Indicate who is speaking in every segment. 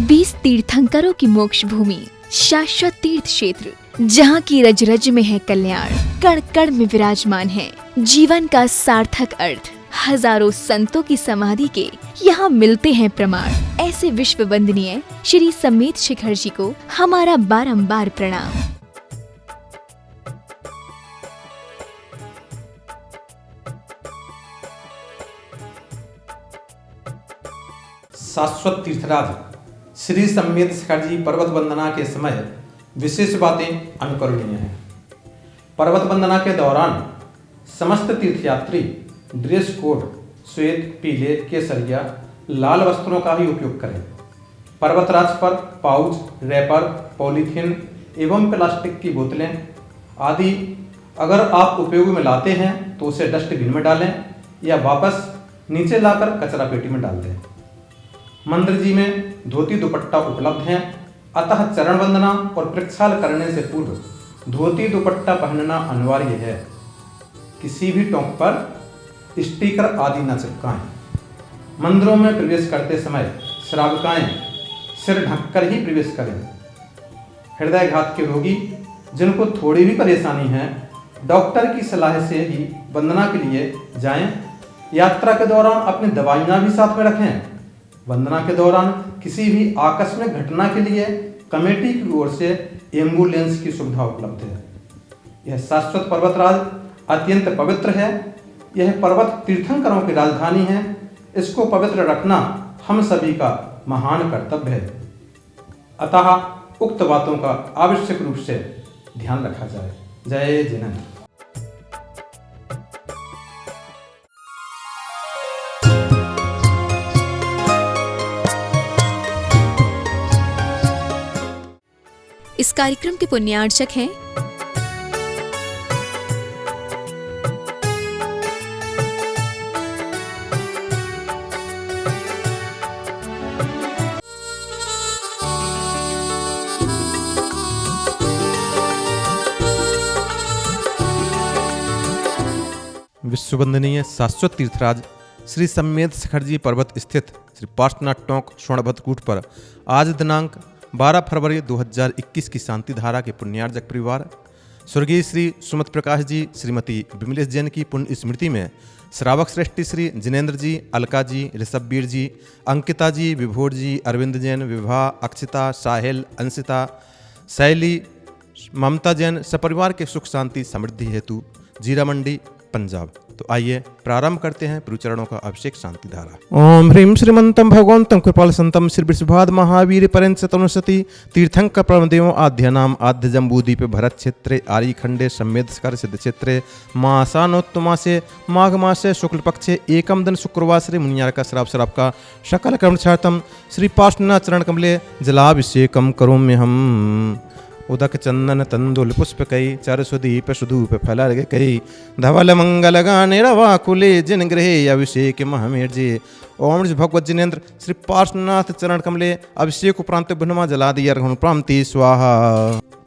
Speaker 1: 20 तीर्थंकरों की मोक्ष भूमि, शाश्वत तीर्थ क्षेत्र, जहाँ की रज रज में है कल्याण, कण कण में विराजमान है जीवन का सार्थक अर्थ। हजारों संतों की समाधि के यहाँ मिलते हैं प्रमाण। ऐसे विश्व वंदनीय श्री समेत शिखर जी को हमारा बारंबार प्रणाम।
Speaker 2: शाश्वत तीर्थराज श्री समेत शिखर जी पर्वत वंदना के समय विशेष बातें अनुकरणीय हैं। पर्वत वंदना के दौरान समस्त तीर्थयात्री ड्रेस कोड श्वेत, पीले, केसरिया, लाल वस्त्रों का ही उपयोग करें। पर्वतराज पर पाउच, रैपर, पॉलीथीन एवं प्लास्टिक की बोतलें आदि अगर आप उपयोग में लाते हैं तो उसे डस्टबिन में डालें या वापस नीचे लाकर कचरा पेटी में डाल दें। मंदिर जी में धोती दुपट्टा उपलब्ध हैं, अतः चरण वंदना और प्रक्षाल करने से पूर्व धोती दुपट्टा पहनना अनिवार्य है। किसी भी टोंक पर स्टिकर आदि न चिपकाएं। मंदिरों में प्रवेश करते समय श्रावकाएं सिर ढककर ही प्रवेश करें। हृदयघात के रोगी जिनको थोड़ी भी परेशानी है डॉक्टर की सलाह से ही वंदना के लिए जाएं। यात्रा के दौरान अपनी दवाइयां भी साथ में रखें। वंदना के दौरान किसी भी आकस्मिक घटना के लिए कमेटी की ओर से एम्बुलेंस की सुविधा उपलब्ध है। यह शाश्वत पर्वतराज अत्यंत पवित्र है। यह पर्वत तीर्थंकरों की राजधानी है। इसको पवित्र रखना हम सभी का महान कर्तव्य है। अतः उक्त बातों का आवश्यक रूप से ध्यान रखा जाए। जय जिनेंद्र।
Speaker 1: इस कार्यक्रम के पुण्यार्चक हैं
Speaker 2: विश्ववंदनीय शाश्वत तीर्थराज श्री समेत शिखर जी पर्वत स्थित श्री पार्श्वनाथ टोंक स्वर्णभद्रकूट पर आज दिनांक 12 फरवरी 2021 की शांति धारा के पुण्यार्जक परिवार स्वर्गीय श्री सुमत प्रकाश जी, श्रीमती विमलेश जैन की पुण्य स्मृति में श्रावक श्रेष्ठी श्री जिनेंद्र जी, अलका जी, ऋषभवीर जी, अंकिता जी, विभोर जी, अरविंद जैन, विभा, अक्षिता, साहिल, अंशिता, शैली, ममता जैन सपरिवार के सुख शांति समृद्धि हेतु जीरा मंडी पंजाब। तो आइए प्रारंभ करते हैं प्रभु चरणों का अभिषेक शांति धारा। ओम ह्रीं श्रीमंतम भगवंतम कृपाल संतम श्री वृषभाद महावीर परंच तनुसति तीर्थंकर परमदेव आद्य नाम आद्य जम्बूदीप भरत क्षेत्रे आर्य खंडे समेत शिखर सिद्ध क्षेत्रे मासानोत्तमासे माघ मासे शुक्ल पक्षे एकम दिन शुक्रवार श्री मुनियार का श्राप का सकल कर्मचार्थम श्री पार्श्वनाथ चरण कमले जलाभिषेकम करोम्य हम उदक चंदन तंदुल पुष्प कई चर सुदीप सुधूप फल कई धवल मंगल गाने रवाकुले जिन गृहे अभिषेक महमेर्जे। ओम भगवत जिनेन्द्र श्री पार्श्वनाथ चरण कमले अभिषेक उपरांत भिन्नमा जला दिया प्रांति स्वाहा।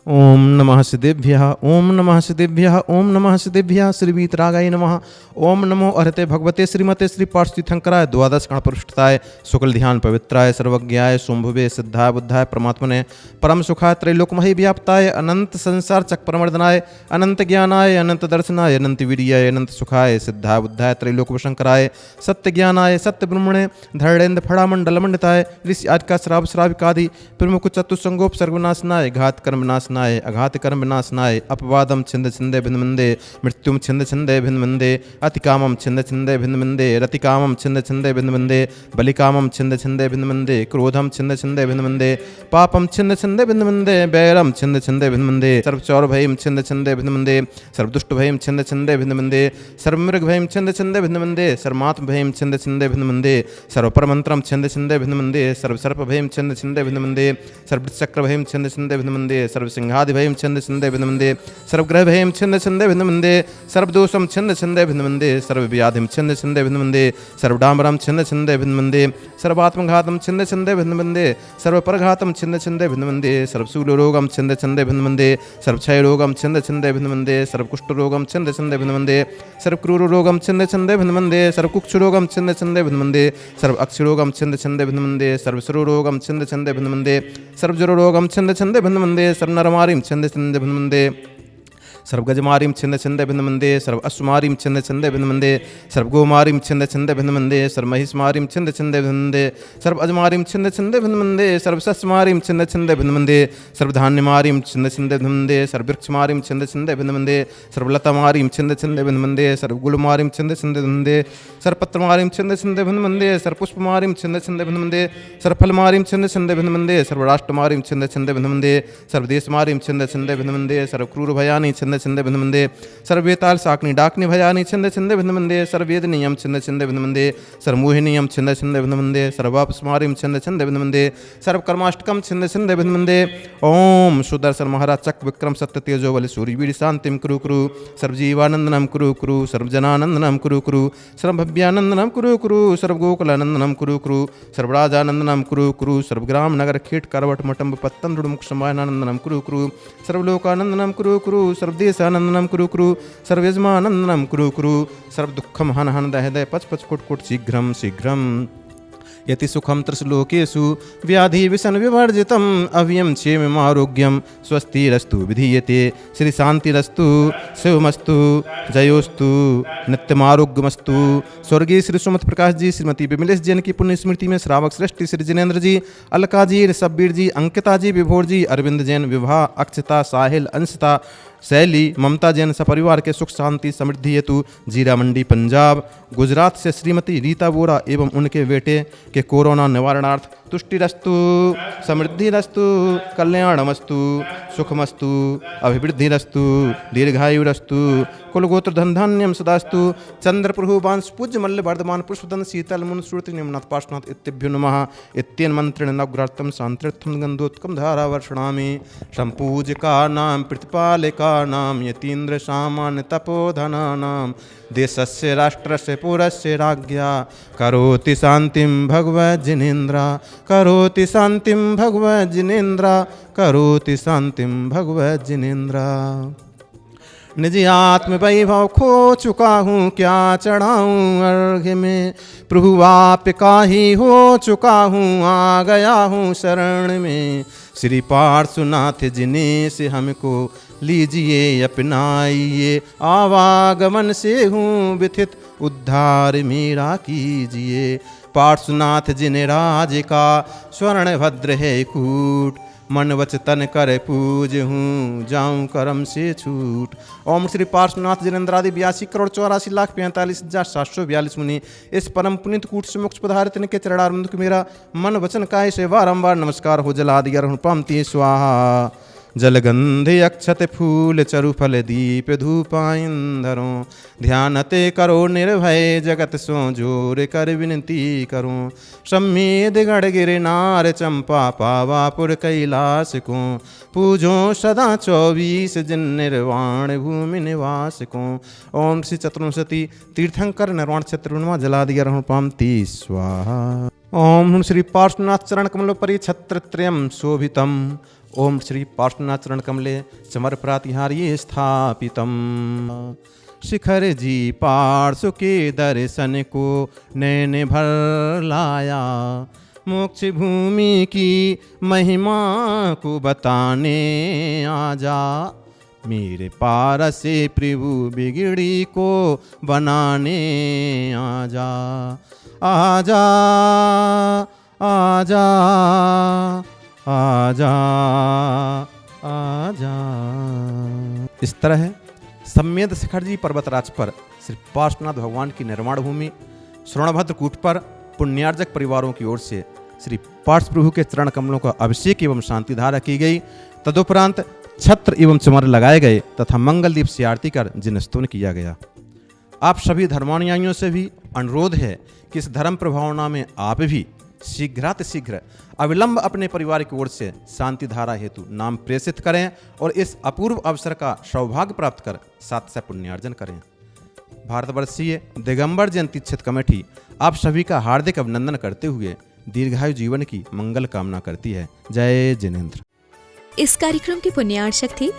Speaker 2: ओम नमः सिद्धेभ्यः, ओम नमः सिद्धेभ्यः, ओम नमः सिद्धेभ्यः श्री वीतरागाय नमः। ओम नमो अर्हते भगवते श्रीमते श्री पार्श्वतीर्थंकराय द्वादश गणपरुष्ठाय शुक्ल ध्यान पवित्राय सर्वज्ञाय शुंभवे सिद्धाय बुद्धाय परमात्मने परम सुखाय त्रैलोकमहि व्याप्ताय अनंत संसार चक्रमर्दनाय अनंत ज्ञानाय अनंत दर्शनाय अनंत वीर्याय अनंत सुखाय सिद्धाय बुद्धाय त्रैलोकवशंकराय सत्य ज्ञानाय सत्य ब्रह्मणे धरणेन्द्र फड़ामंडल मंडिताय ऋषि आज का श्राव श्राविकादि प्रमुख चतुसंगोप सर्वनाशनाय घात कर्म नाशनाय अघात कर्म विनाशनाय अपवादम छिंद छिंदे भिन्न मंदे मृत्युम छिंद छिंदे भिन्न मंदे अतिकामम छिंद छिंदे भिन्न मंदे रतिकामम छिंद छिंदे भिन्न मंदे बलिकामम छिंद छिंदे भिन्न मंदे क्रोधम छिंद छिंदे भिन्न मंदे पापम छिंद छिंदे भिन्न मंदे बैरम छिंद छिंदे भिन्न मंदे सर्वचौर भयम छिंद छिंदे भिन्न मंदे सर्वदुष्ट भयम छिंद छिंदे भिन्न मंदे सर्वमृग भयम छिंद छिंदे भिन्न मंदे सर्वमात्म भयम छिंद छिंदे भिन्न मंदे सर्वपरमंत्रम छिंद छिंदे भिन्न मंदे सर्वसर्प भयम छिंद छिंदे भिन्न मंदे सर्वचक्र भयम छिंद छिंदे भिन्न मंदे सर्वसिंह सर्वसंघादिभयं छिन्न छिन्दे भिन्नमन्दे सर्वग्रहभयं छिन्न छिन्दे भिन्नमन्दे सर्वदोषं छिन्न छिन्दे भिन्नमन्दे सर्वव्याधिं छिन्न छिन्दे भिन्नमन्दे सर्वडाम्बरं छिन्न छिन्दे भिन्नमन्दे सर्वात्मघातं छिन्न छिन्दे भिन्नमन्दे सर्वपरघातं छिन्न छिन्दे भिन्नमन्दे सर्वशूलरोगं छिन्न छिन्दे भिन्नमन्दे सर्वक्षयरोगं छिन्न छिन्दे भिन्नमन्दे सर्वकुष्ठरोगं छिन्न छिन्दे भिन्नमन्दे सर्वक्रूररोगं छिन्न छिन्दे भिन्नमन्दे सर्वकुक्षरोगं छिन्न छिन्दे भिन्नमन्दे सर्वअक्षरोगं छिन्न छिन्दे भिन्नमन्दे सर्वसरोगं छिन्न छिन्दे भिन्नमन्दे सर्वज्वररोगं छिन्न छिन्दे भिन्नमन्दे सर्वनरमारीं छिन्न छिन्दे भिन्नमन्दे सर्वगजमारीं छिन्न छिन्दे भिन्नमन्दे सर्व अश्वमारीं छिन्न छिन्दे भिन्नमन्दे सर्वगोमारीं छिन्न छिन्दे भिन्नमन्दे सर्वमहिष्मारीं छिन्न छिन्दे भिन्नमन्दे सर्व अजमारीं छिन्न छिन्दे भिन्नमन्दे सर्वसस्मारीं छिन्न छिन्दे भिन्नमन्दे सर्वधान्यमारीं छिन्न छिन्दे भिन्नमन्दे सर्ववृक्षमारीं छिन्न छिन्दे भिन्नमन्दे सर्वलतामारीं छिन्न छिन्दे भिन्नमन्दे सर्वगुलमारीं छिन्न छिन्दे भिन्नमन्दे सर्वपत्रमारीं छिन्न छिन्दे भिन्नमन्दे सर्वपुष्पमारीं छिन्न छिन्दे भिन्नमन्दे सर्वफलमारीं छिन्न छिन्दे भिन्नमन्दे सर्वराष्ट्रमारीं छिन्न छिन्दे भिन्नमन्दे सर्वदेशमारीं छिन्न छिन्दे भिन्नमन्दे सर्वक्रूरभयानि छिन्न छिन्दे भिन्नमन्दे सर्ववेताल शाक्नि डाक्नि भयानि छिन्न छिन्दे भिन्नमन्दे सर्ववेदनीयं छिन्न छिन्दे भिन्नमन्दे सर्वमोहिनीयं छिन्न छिन्दे भिन्नमन्दे सर्वापस्मारीं छिन्न छिन्दे भिन्नमन्दे सर्वकर्माष्टकं छिन्न छिन्दे भिन्नमन्दे ओम सुदर्शन महाराज चक्र विक्रम सत्य तेजो बल सूर्यवीर शांतिं कुरु कुरु सर्वजीवानंदनं कुरु कुरु सर्वजनानंदनं कुरु कुरु सर्वभव्यानंदनं कुरु कुरु सर्वगोकुलानंदनं कुरु कुरु सर्वराजानंदनं कुरु कुरु सर्वग्राम नगर खेट करवट मटम्ब पत्तन रुमुख समायनानंदनं कुरु कुरु सर्वलोकानंदनं कुरु कुरु सर्वदेशानंदनं कुरु कुरु सर्वयजमानंदनं कुरु कुरु सर्वदुःखं हन हन दहदय पच पच कुट कुट शीघ्रं शीघ्रं यति सुखम त्रिशलोकेषु व्याधि विषण विवर्जितम अव्ययं क्षेममारोग्यं स्वस्तिरस्तु विधीयते श्री शांतिरस्तु शिवमस्तु जयोस्तु नित्यमारोग्यमस्तु। स्वर्गीय श्री सुमत प्रकाश जी, श्रीमती विमलेश जैन की पुण्य स्मृति में श्रावक श्रेष्ठी श्री जिनेन्द्र जी, अलका जी, ऋषभवीर जी, अंकिता जी, विभोर जी, अरविंद जैन, विवाह, अक्षता, साहिल, अंशता, शैली, ममता जैन सपरिवार के सुख शांति समृद्धि हेतु जीरा मंडी पंजाब गुजरात से श्रीमती रीता बोरा एवं उनके बेटे के कोरोना निवारणार्थ तुष्टिरस्तु समृद्धिरस्तु कल्याणमस्तु सुखमस्तु अभिवृद्धिरस्तु दीर्घायुरस्तु कुलगोत्र धनधान्यम सदास्तु। चंद्रप्रभु वांश पूज्य मल्ल वर्धमान पुष्पदन शीतल मुन श्रुति निम्नाथ पार्श्वनाथ इत्यभ्यो नमः। इत्येन मंत्रेण नवग्रार्थम शांतिर्थम गंधोत्कम धारावर्षणामि। संपूज्यका नाम प्रतिपालिका नाम यतीन्द्र सामान्य तपोधना नाम देशस्य राष्ट्रस्य पुरस्य राज्ञा करोति शांतिं भगवत् जिनेन्द्रा करोति शांतिं भगवत् जिनेन्द्रा करोति शांतिं भगवत् जिनेन्द्रा। निज आत्म वैभव खो चुका हूँ क्या चढ़ाऊँ अर्घ्य में प्रभु आप का ही हो चुका हूँ आ गया हूँ शरण में। श्री पार्श्वनाथ जिने से हमको लीजिए अपनाइए आवागमन से हूँ व्यथित उद्धार मेरा कीजिए। पार्श्वनाथ जिन राज का स्वर्ण भद्र है कूट मन वच तन कर पूज हूँ जाऊँ करम से छूट। ओम श्री पार्श्वनाथ जिनेन्द्रादि 82,84,45,742 मुनि इस परम पुनित कूट से मोक्ष पधारित के चरणारविंद को मेरा मन वचन काय से बारंबार नमस्कार हो। जलादि अर्हण पंक्ति स्वाहा जलगंधे अक्षत फूल चरु फल दीप धूपाइंधरों ध्यानते करो निर्भय जगत सो जोर कर विनती करो। सम्मेद गढ़ गिरनार चंपा पावापुर कैलाश को पूजो सदा 24 जिन निर्वाण भूमि निवास को। ओम श्री चतुर्विंशति तीर्थंकर निर्वाण क्षेत्र जलादि अर्हण पामती स्वाहा। ओम श्री पार्श्वनाथ चरण कमलोपरि छत्रत्रयं शोभितम्। ओम श्री पार्श्वनाथ चरण कमले चमर प्रातिहार्ये स्थापितम्। शिखर जी पार्श्व के दर्शन को नैन भर लाया मोक्ष भूमि की महिमा को बताने आजा। मेरे पार से प्रभु बिगड़ी को बनाने आजा आजा आजा आजा आजा। इस तरह सम्मेद शिखर जी पर्वतराज पर श्री पार्श्वनाथ भगवान की निर्माण भूमि श्रवणभद्र कूट पर पुण्यार्जक परिवारों की ओर से श्री पार्श्व प्रभु के चरण कमलों का अभिषेक एवं शांति धारा की गई। तदुपरांत छत्र एवं चमर लगाए गए तथा मंगल दीप से आरती कर जिन स्तुन किया गया। आप सभी धर्मानुयायियों से भी अनुरोध है कि इस धर्म प्रभावना में आप भी शीघ्रातिशीघ्र अविलंब अपने परिवार की ओर से शांति धारा हेतु नाम प्रेषित करें और इस अपूर्व अवसर का सौभाग्य प्राप्त कर सातस्य पुण्यार्जन करें। भारतवर्षीय दिगंबर जयंती क्षेत्र कमेटी आप सभी का हार्दिक अभिनंदन करते हुए दीर्घायु जीवन की मंगल कामना करती है। जय जिनेंद्र।
Speaker 1: इस कार्यक्रम की पुण्यार्चक थी